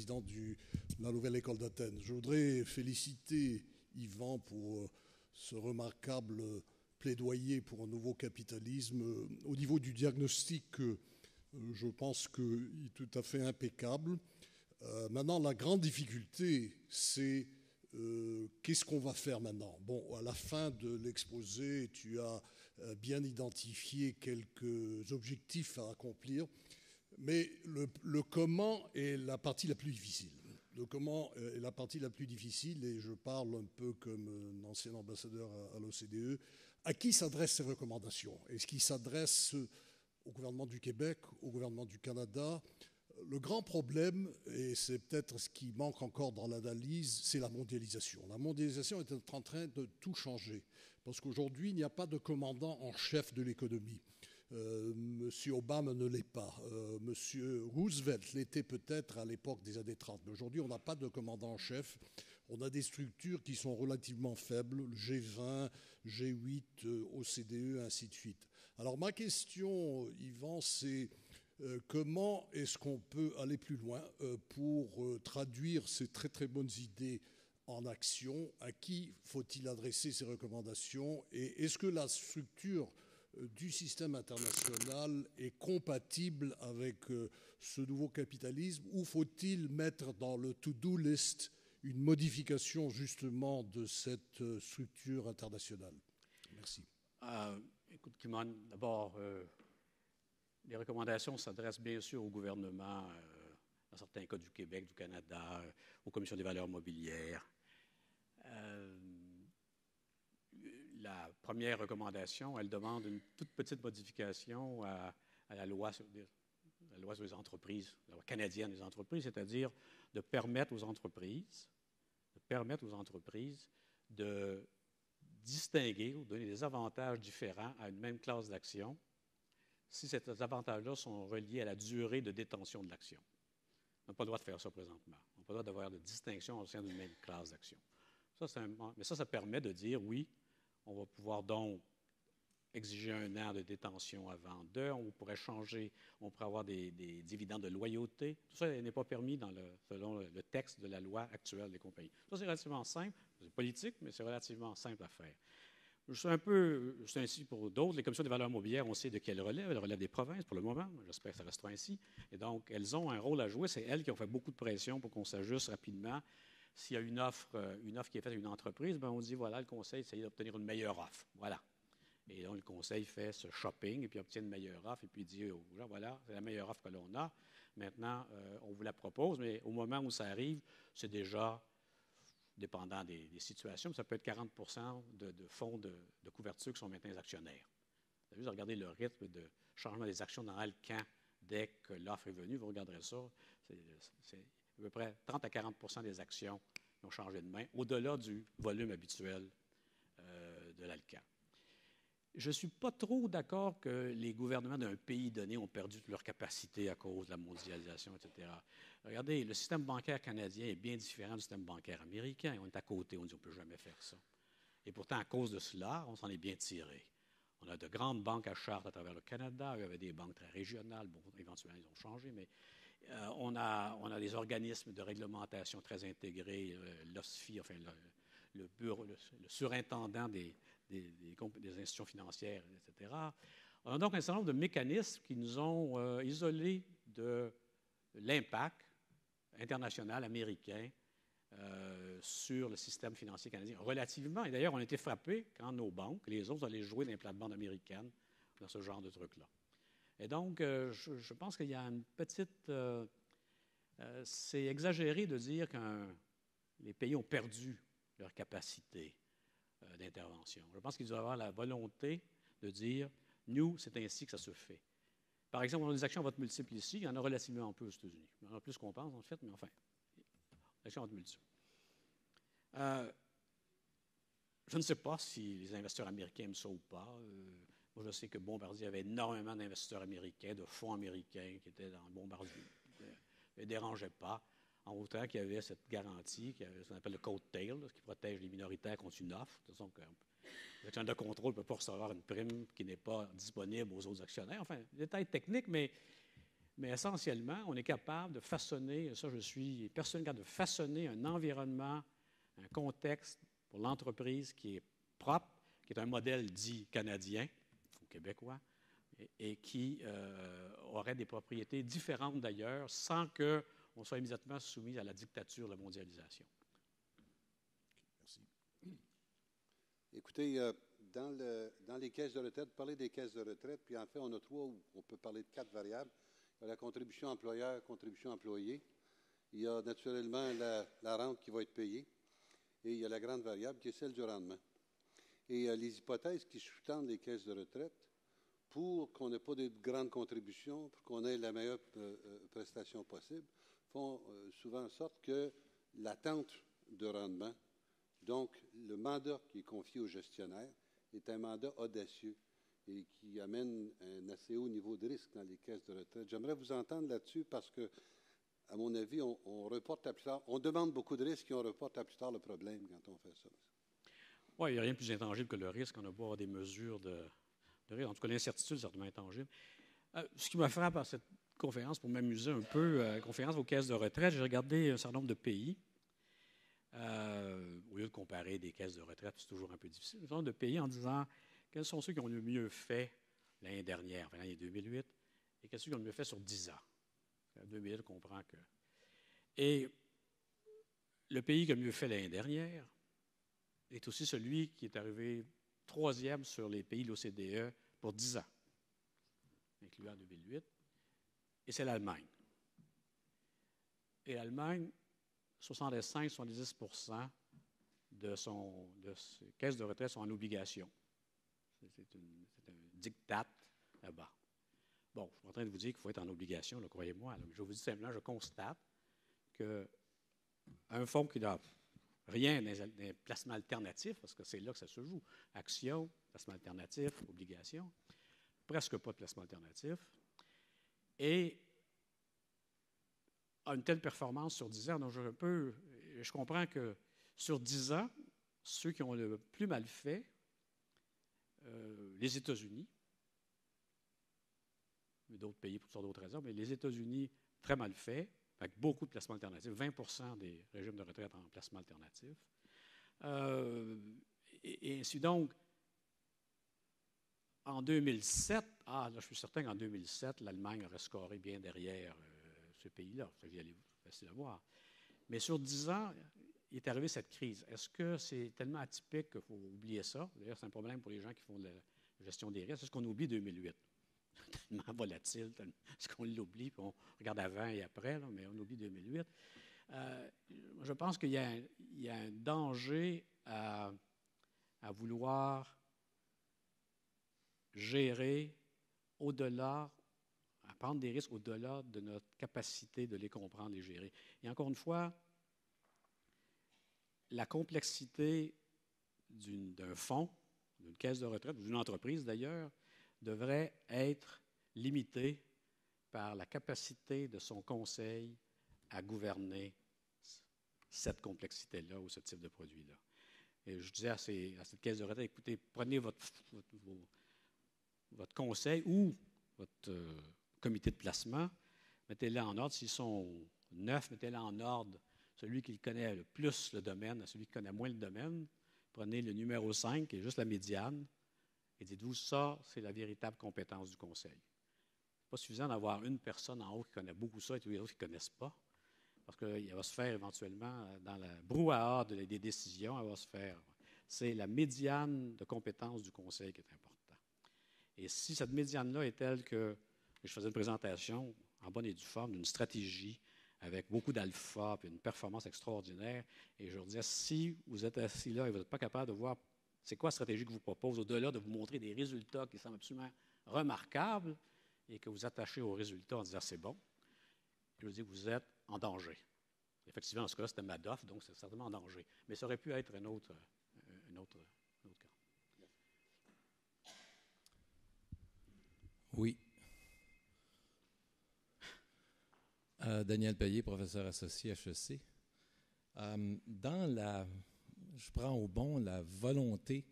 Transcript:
président de la Nouvelle École d'Athènes. Je voudrais féliciter Yvan pour ce remarquable plaidoyer pour un nouveau capitalisme. Au niveau du diagnostic, je pense qu'il est tout à fait impeccable. Maintenant, la grande difficulté, c'est qu'est-ce qu'on va faire maintenant? Bon, à la fin de l'exposé, tu as bien identifié quelques objectifs à accomplir, mais le comment est la partie la plus difficile. Le comment est la partie la plus difficile, et je parle un peu comme un ancien ambassadeur à l'OCDE. À qui s'adressent ces recommandations? Est-ce qu'ils s'adressent au gouvernement du Québec, au gouvernement du Canada? Le grand problème, et c'est peut-être ce qui manque encore dans l'analyse, c'est la mondialisation. La mondialisation est en train de tout changer, parce qu'aujourd'hui, il n'y a pas de commandant en chef de l'économie. Monsieur Obama ne l'est pas. Monsieur Roosevelt l'était peut-être à l'époque des années 30. Mais aujourd'hui, on n'a pas de commandant en chef. On a des structures qui sont relativement faibles, le G20, G8, OCDE, ainsi de suite. Alors ma question, Yvan, c'est comment est-ce qu'on peut aller plus loin pour traduire ces très très bonnes idées en action? À qui faut-il adresser ces recommandations? Et est-ce que la structure du système international est compatible avec ce nouveau capitalisme, ou faut-il mettre dans le to-do list une modification justement de cette structure internationale? Merci. Écoute, Kimon, d'abord, les recommandations s'adressent bien sûr au gouvernement, dans certains cas du Québec, du Canada, aux commissions des valeurs mobilières. La première recommandation, elle demande une toute petite modification à la loi sur les entreprises, la loi canadienne des entreprises, c'est-à-dire de permettre aux entreprises de distinguer ou donner des avantages différents à une même classe d'action si ces avantages-là sont reliés à la durée de détention de l'action. On n'a pas le droit de faire ça présentement. On n'a pas le droit d'avoir de distinction au sein d'une même classe d'action. Mais ça permet de dire, oui, on va pouvoir donc exiger 1 an de détention avant d'eux. On pourrait changer, on pourrait avoir des dividendes de loyauté. Tout ça n'est pas permis selon le texte de la loi actuelle des compagnies. Ça, c'est relativement simple. C'est politique, mais c'est relativement simple à faire. C'est ainsi pour d'autres. Les commissions des valeurs mobilières, on sait de quelles relèvent. Elles relèvent des provinces pour le moment. J'espère que ça restera ainsi. Et donc, elles ont un rôle à jouer. C'est elles qui ont fait beaucoup de pression pour qu'on s'ajuste rapidement. S'il y a une offre qui est faite à une entreprise, on dit, voilà, le conseil essaye d'obtenir une meilleure offre. Voilà. Et donc, le conseil fait ce shopping et puis obtient une meilleure offre et puis dit aux gens, voilà, c'est la meilleure offre que l'on a. Maintenant, on vous la propose, mais au moment où ça arrive, c'est déjà, dépendant des situations, ça peut être 40 de fonds de couverture qui sont maintenant les actionnaires. Vous avez juste regardé le rythme de changement des actions dans Alcan dès que l'offre est venue. Vous regarderez ça. C'est à peu près 30 à 40 des actions qui ont changé de main, au-delà du volume habituel de l'Alcan. Je ne suis pas trop d'accord que les gouvernements d'un pays donné ont perdu toute leur capacité à cause de la mondialisation, etc. Regardez, le système bancaire canadien est bien différent du système bancaire américain. On est à côté, on dit on ne peut jamais faire ça. Et pourtant, à cause de cela, on s'en est bien tiré. On a de grandes banques à charte à travers le Canada. Il y avait des banques très régionales. Bon, éventuellement, ils ont changé, mais on a des organismes de réglementation très intégrés, l'OSFI, enfin le bureau, le surintendant des institutions financières, etc. On a donc un certain nombre de mécanismes qui nous ont isolés de l'impact international américain sur le système financier canadien, relativement. Et d'ailleurs, on a été frappés quand nos banques, les autres, allaient jouer dans les plates-bandes américaines, dans ce genre de trucs-là. Et donc, je pense qu'il y a une petite... c'est exagéré de dire que les pays ont perdu leur capacité d'intervention. Je pense qu'ils doivent avoir la volonté de dire, nous, c'est ainsi que ça se fait. Par exemple, on a des actions à vote multiple ici, il y en a relativement peu aux États-Unis. Il y en a plus qu'on pense, en fait, mais enfin, actions à vote multiple. Je ne sais pas si les investisseurs américains aiment ça ou pas. Moi, je sais que Bombardier avait énormément d'investisseurs américains, de fonds américains qui étaient dans le Bombardier. Ne dérangeait pas, en autant qu'il y avait cette garantie, ce qu'on appelle le coattail, qui protège les minoritaires contre une offre. De toute façon, l'actionnaire de contrôle ne peut pas recevoir une prime qui n'est pas disponible aux autres actionnaires. Enfin, détail technique, mais Mais essentiellement, on est capable de façonner, ça je suis personnellement capable de façonner un environnement, un contexte pour l'entreprise qui est propre, qui est un modèle dit canadien ou québécois, et qui aurait des propriétés différentes d'ailleurs, sans qu'on soit immédiatement soumis à la dictature de la mondialisation. Merci. Écoutez, dans les caisses de retraite, parler des caisses de retraite, puis en fait, on a trois, on peut parler de 4 variables. Il y a la contribution employeur, contribution employé. Il y a naturellement la rente qui va être payée. Et il y a la grande variable qui est celle du rendement. Et les hypothèses qui sous-tendent les caisses de retraite, pour qu'on n'ait pas de grandes contributions, pour qu'on ait la meilleure prestation possible, font souvent en sorte que l'attente de rendement, donc le mandat qui est confié au gestionnaire, est un mandat audacieux et qui amène un assez haut niveau de risque dans les caisses de retraite. J'aimerais vous entendre là-dessus parce que, à mon avis, on reporte à plus tard. On demande beaucoup de risques et on reporte à plus tard le problème quand on fait ça. Oui, il n'y a rien de plus intangible que le risque. On n'a pas des mesures de risque. En tout cas, l'incertitude est certainement intangible. Ce qui m'a frappé à cette conférence, pour m'amuser un peu, conférence aux caisses de retraite, j'ai regardé un certain nombre de pays. Au lieu de comparer des caisses de retraite, c'est toujours un peu difficile. Un certain nombre de pays en disant quels sont ceux qui ont le mieux fait l'année dernière, enfin l'année 2008, et quels sont ceux qui ont le mieux fait sur 10 ans. En 2008, on comprend que. Et le pays qui a le mieux fait l'année dernière est aussi celui qui est arrivé troisième sur les pays de l'OCDE pour 10 ans, incluant 2008, et c'est l'Allemagne. Et l'Allemagne, 65-70% de ses caisses de retraite sont en obligation. C'est un diktat là-bas. Bon, je suis en train de vous dire qu'il faut être en obligation, croyez-moi. Je vous dis simplement, je constate qu'un fonds qui n'a rien d'un placement alternatif, parce que c'est là que ça se joue, actions, placement alternatif, obligations, presque pas de placement alternatif, et a une telle performance sur 10 ans. Donc, je comprends que sur 10 ans, ceux qui ont le plus mal fait, les États-Unis, d'autres pays pour toutes sortes d'autres raisons, mais les États-Unis, très mal fait, avec beaucoup de placements alternatifs, 20% des régimes de retraite en placement alternatif. Et ainsi donc, en 2007, là, je suis certain qu'en 2007, l'Allemagne aurait scoré bien derrière ce pays-là. C'est facile à voir. Mais sur 10 ans, il est arrivé cette crise. Est-ce que c'est tellement atypique qu'il faut oublier ça? D'ailleurs, c'est un problème pour les gens qui font de la gestion des risques. Est-ce qu'on oublie 2008? Tellement volatile, est-ce qu'on l'oublie? Puis on regarde avant et après, là, mais on oublie 2008. Je pense qu'il y a un danger à vouloir gérer au-delà, à prendre des risques au-delà de notre capacité de les comprendre et gérer. Et encore une fois, la complexité d'un fonds, d'une caisse de retraite, ou d'une entreprise d'ailleurs, devrait être limitée par la capacité de son conseil à gouverner cette complexité-là ou ce type de produit-là. Et je disais à cette caisse de retraite, écoutez, prenez votre conseil ou votre comité de placement, mettez-les en ordre. S'ils sont 9, mettez-les en ordre. Celui qui connaît le plus le domaine à celui qui connaît moins le domaine. Prenez le numéro 5, qui est juste la médiane, et dites-vous, ça, c'est la véritable compétence du conseil. Ce n'est pas suffisant d'avoir une personne en haut qui connaît beaucoup ça et tous les autres qui ne connaissent pas, parce qu'il va se faire éventuellement, dans la brouhaha des décisions, elle va se faire. C'est la médiane de compétence du conseil qui est important. Et si cette médiane-là est telle que je faisais une présentation en bonne et due forme d'une stratégie avec beaucoup d'alpha et une performance extraordinaire, et je leur disais, si vous êtes assis là et vous n'êtes pas capable de voir c'est quoi la stratégie que je vous propose, au-delà de vous montrer des résultats qui semblent absolument remarquables et que vous attachez aux résultats en disant c'est bon, je vous dis que vous êtes en danger. Effectivement, dans ce cas-là, c'était Madoff, donc c'est certainement en danger. Mais ça aurait pu être un autre cas. Oui. Daniel Payet, professeur associé HEC. Je prends au bon la volonté